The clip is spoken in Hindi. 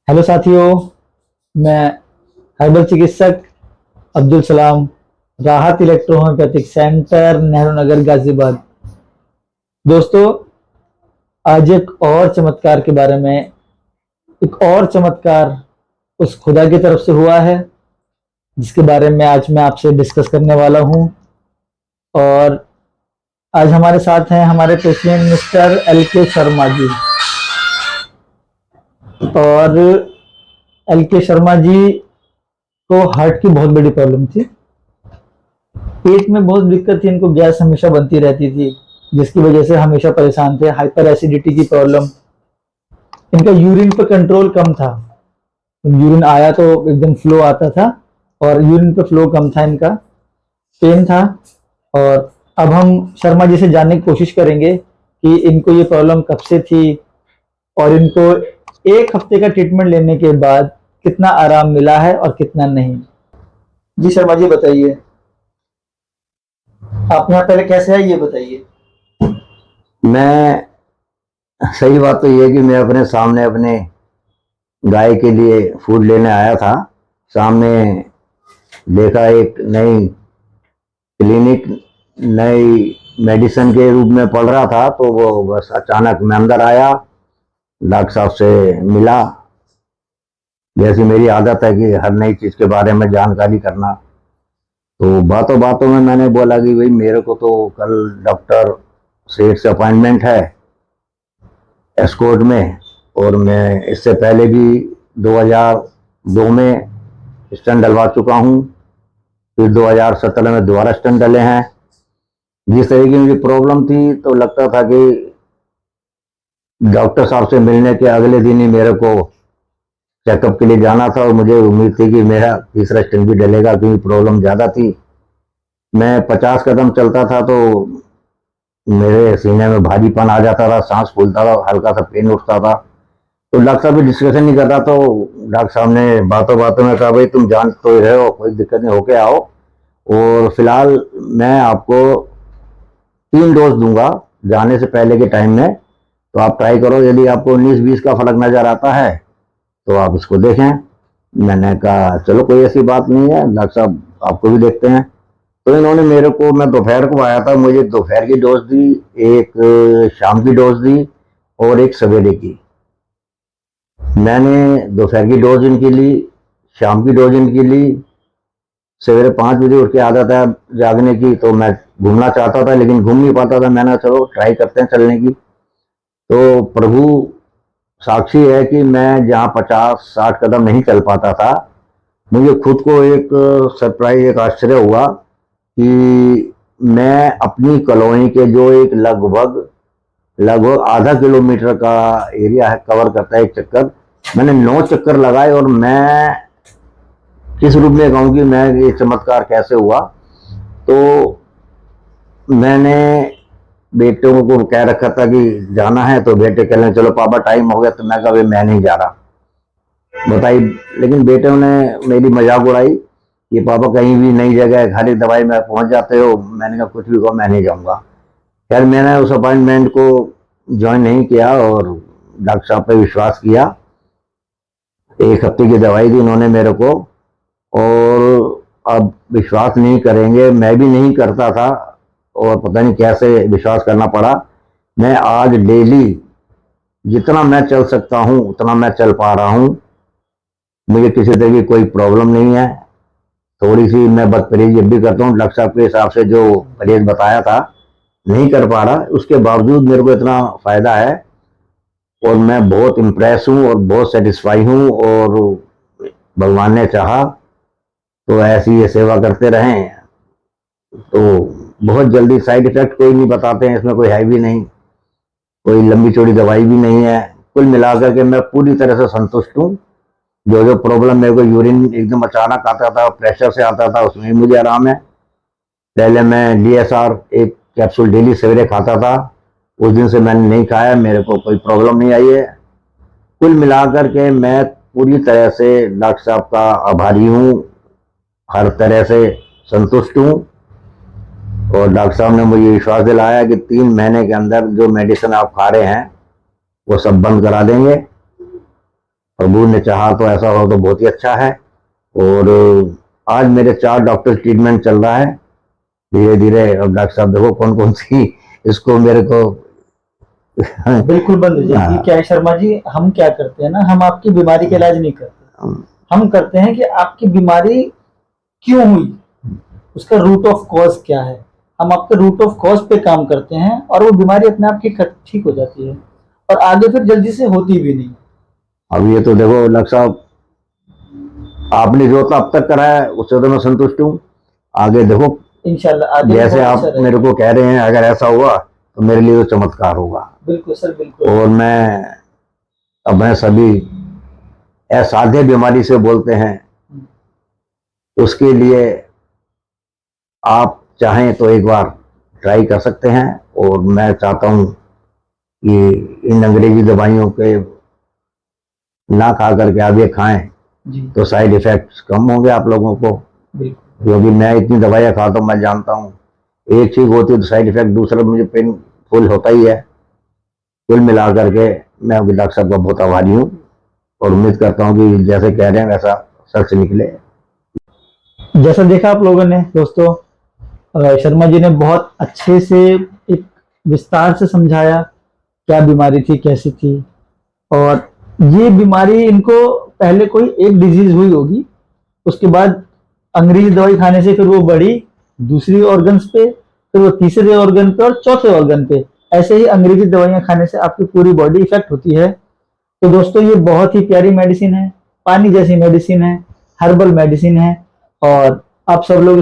हेलो साथियों, मैं हर्बल चिकित्सक अब्दुल सलाम, राहत electro homeopathic centre, Nehru Nagar, Ghaziabad. दोस्तों, आज एक और चमत्कार के बारे में, एक और चमत्कार उस खुदा की तरफ से हुआ है जिसके बारे में आज मैं आपसे डिस्कस करने वाला हूं। और आज हमारे साथ हैं हमारे patient mister LK Sharma ji. और LK शर्मा जी को हार्ट की बहुत बड़ी प्रॉब्लम थी। पेट में बहुत दिक्कत थी, इनको गैस हमेशा बनती रहती थी जिसकी वजह से हमेशा परेशान थे। हाइपर एसिडिटी की प्रॉब्लम, इनका यूरिन पर कंट्रोल कम था। यूरिन आया तो एकदम फ्लो आता था और यूरिन पे फ्लो कम था, इनका पेन था। और अब हम शर्मा जी से जानने की कोशिश करेंगे कि इनको ये प्रॉब्लम कब से थी और इनको एक हफ्ते का ट्रीटमेंट लेने के बाद कितना आराम मिला है और कितना नहीं। जी शर्मा जी बताइए, आप यहाँ पहले कैसे है ये बताइए। मैं सही बात तो ये है कि मैं अपने सामने अपने गाय के लिए फूड लेने आया था। सामने देखा एक नई क्लिनिक, नई मेडिसिन के रूप में पढ़ रहा था, तो वो बस अचानक मैं अंदर आया, डॉक्टर साहब से मिला। जैसी मेरी आदत है कि हर नई चीज के बारे में जानकारी करना, तो बातों बातों में मैंने बोला कि भाई मेरे को तो कल डॉक्टर सेठ से अपॉइंटमेंट है एस्कॉर्ट में, और मैं इससे पहले भी 2002 में स्टंट डलवा चुका हूँ। फिर 2017 में दोबारा स्टंट डले हैं। जिस तरह की मुझे प्रॉब्लम थी तो लगता था कि डॉक्टर साहब से मिलने के अगले दिन ही मेरे को चेकअप के लिए जाना था, और मुझे उम्मीद थी कि मेरा तीसरा स्टंट भी डलेगा क्योंकि प्रॉब्लम ज़्यादा थी। मैं 50 कदम चलता था तो मेरे सीने में भारीपन आ जाता था, सांस फूलता था, हल्का सा पेन उठता था। तो डॉक्टर साहब भी डिस्कशन नहीं करता, तो डॉक्टर साहब ने बातों बातों में कहा भाई तुम जान तो रहे हो, कोई दिक्कत नहीं, होके आओ। और फिलहाल मैं आपको 3 डोज दूंगा जाने से पहले के टाइम में, तो आप ट्राई करो। यदि आपको 19-20 का फर्क नजर आता है तो आप इसको देखें। मैंने कहा चलो कोई ऐसी बात नहीं है डॉक्टर साहब, आपको भी देखते हैं। तो इन्होंने मेरे को, मैं दोपहर को आया था, मुझे दोपहर की डोज दी, एक शाम की डोज दी और एक सवेरे की। मैंने दोपहर की डोज इनकी ली, शाम की डोज इनकी ली। सवेरे 5 बजे उठ के आदत है जागने की, तो मैं घूमना चाहता था लेकिन घूम नहीं पाता था। मैंने चलो ट्राई करते हैं चलने की। तो प्रभु साक्षी है कि मैं जहाँ 50-60 कदम नहीं चल पाता था, मुझे खुद को एक सरप्राइज, एक आश्चर्य हुआ कि मैं अपनी कॉलोनी के जो एक लगभग लगभग आधा किलोमीटर का एरिया है, कवर करता है एक चक्कर, मैंने 9 चक्कर लगाए। और मैं किस रूप में कहूँ कि मैं ये चमत्कार कैसे हुआ, तो मैंने बेटों को कह रखा था कि जाना है, तो बेटे कह रहे चलो पापा टाइम हो गया, तो मैं कहा मैं नहीं जा रहा, बताइए। लेकिन बेटों ने मेरी मजाक उड़ाई कि पापा कहीं भी नई जगह है, हर एक दवाई में पहुंच जाते हो। मैंने कहा कुछ भी कहो मैं नहीं जाऊंगा। खैर मैंने उस अपॉइंटमेंट को ज्वाइन नहीं किया और डॉक्टर साहब पे विश्वास किया। 1 हफ्ते की दवाई दी उन्होंने मेरे को, और अब विश्वास नहीं करेंगे, मैं भी नहीं करता था और पता नहीं कैसे विश्वास करना पड़ा। मैं आज डेली जितना मैं चल सकता हूँ उतना मैं चल पा रहा हूँ। मुझे किसी तरह की कोई प्रॉब्लम नहीं है। थोड़ी सी मैं बदपरहेज भी करता हूँ, डॉक्टर साहब के हिसाब से जो परहेज बताया था नहीं कर पा रहा, उसके बावजूद मेरे को इतना फायदा है और मैं बहुत इम्प्रेस हूँ और बहुत सेटिस्फाई हूँ। और भगवान ने चाहा तो ऐसी ये सेवा करते रहें। तो बहुत जल्दी, साइड इफेक्ट कोई नहीं बताते हैं इसमें, कोई है भी नहीं, कोई लंबी चौड़ी दवाई भी नहीं है। कुल मिलाकर के मैं पूरी तरह से संतुष्ट हूँ। जो जो प्रॉब्लम मेरे को यूरिन एकदम अचानक आता था, प्रेशर से आता था, उसमें भी मुझे आराम है। पहले मैं DSR एक कैप्सूल डेली सवेरे खाता था, उस दिन से मैंने नहीं खाया, मेरे को कोई प्रॉब्लम नहीं आई है। कुल मिलाकर के मैं पूरी तरह से डॉक्टर साहब का आभारी हूँ, हर तरह से संतुष्ट हूँ। और डॉक्टर साहब ने मुझे विश्वास दिलाया कि 3 महीने के अंदर जो मेडिसिन आप खा रहे हैं वो सब बंद करा देंगे। प्रभु ने चाहा तो ऐसा हो तो बहुत ही अच्छा है। और आज मेरे 4 डॉक्टर ट्रीटमेंट चल रहा है धीरे धीरे। अब डॉक्टर साहब देखो कौन कौन सी इसको मेरे को बिल्कुल बंद हो जाएगी। हाँ। क्या है शर्मा जी, हम क्या करते हैं ना, हम आपकी बीमारी का इलाज नहीं करते, हम करते हैं कि आपकी बीमारी क्यों हुई, उसका रूट ऑफ कॉज क्या है, हम आपके रूट ऑफ कॉज पे काम करते हैं और वो बीमारी अपने आप की ठीक हो जाती है और आगे फिर जल्दी से होती भी नहीं। अब ये तो देखो डॉक्टर साहब, आपने जो तो अब तक कराया उससे तो मैं संतुष्ट हूँ। आगे देखो इंशाल्लाह आगे भी जैसे बहुत आप अच्छा रहेगा। मेरे को कह रहे हैं, अगर ऐसा हुआ तो मेरे लिए तो चमत्कार होगा। बिल्कुल सर, बिल्कुल। और मैं सभी असाध्य बीमारी से बोलते हैं, उसके लिए आप चाहें तो एक बार ट्राई कर सकते हैं। और मैं चाहता हूं कि इन अंग्रेजी दवाइयों के ना खा करके आप ये खाएं जी तो साइड इफेक्ट्स कम होंगे आप लोगों को। बिल्कुल। क्योंकि मैं इतनी दवाइयां खाता हूं, मैं जानता हूं एक ठीक होती है तो साइड इफेक्ट दूसरा मुझे पेनफुल होता ही है। कुल मिला करके मैं डॉक्टर साहब का बहुत आभारी हूँ और उम्मीद करता हूँ कि जैसे कह रहे हैं वैसा सच निकले। जैसा देखा आप लोगों ने दोस्तों, शर्मा जी ने बहुत अच्छे से एक विस्तार से समझाया क्या बीमारी थी, कैसी थी। और ये बीमारी इनको पहले कोई एक डिजीज हुई होगी, उसके बाद अंग्रेजी दवाई खाने से फिर वो बढ़ी दूसरी ऑर्गन्स पे, फिर वो तीसरे ऑर्गन पे और चौथे ऑर्गन पे। ऐसे ही अंग्रेजी दवाइयां खाने से आपकी पूरी बॉडी इफेक्ट होती है। तो दोस्तों ये बहुत ही प्यारी मेडिसिन है, पानी जैसी मेडिसिन है, हर्बल मेडिसिन है और आप सब लोग